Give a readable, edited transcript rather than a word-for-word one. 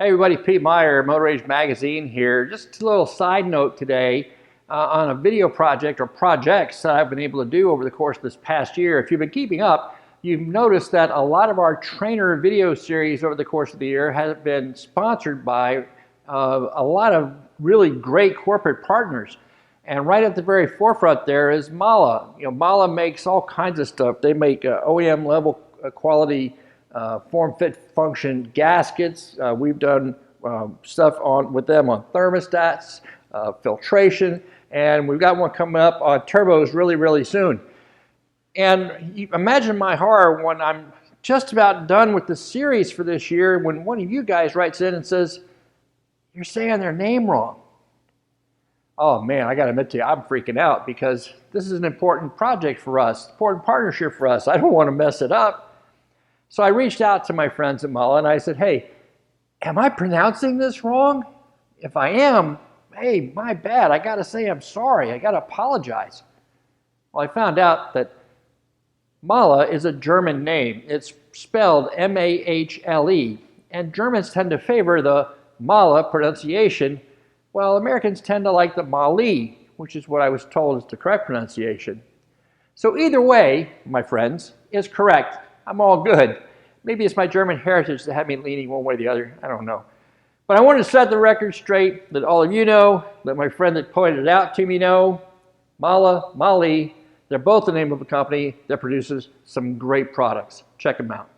Hey everybody, Pete Meyer, Motor Age Magazine here. Just a little side note today on a video project or projects that I've been able to do over the course of this past year. If you've been keeping up, you've noticed that a lot of our trainer video series over the course of the year has been sponsored by a lot of really great corporate partners. And right at the very forefront there is MAH-LEE. MAH-LEE makes all kinds of stuff. They make OEM level quality form, fit, function gaskets. We've done stuff with them on thermostats, filtration, and we've got one coming up on turbos really soon. And you imagine my horror when I'm just about done with the series for this year when one of you guys writes in and says, "You're saying their name wrong." Oh man, I gotta admit to you, I'm freaking out because this is an important project for us, important partnership for us. I don't want to mess it up. So I reached out to my friends at MAH-LEE and I said, "Hey, am I pronouncing this wrong? If I am, hey, my bad. I got to say I'm sorry. I got to apologize." Well, I found out that MAH-LEE is a German name. It's spelled M-A-H-L-E, and Germans tend to favor the MAH-LEE pronunciation, while Americans tend to like the MAH-LEE, which is what I was told is the correct pronunciation. So either way, my friends, is correct. I'm all good. Maybe it's my German heritage that had me leaning one way or the other. I don't know. But I wanted to set the record straight, that all of you know, that my friend that pointed it out to me know, MAH-LEE, MAH-LEE, they're both the name of a company that produces some great products. Check them out.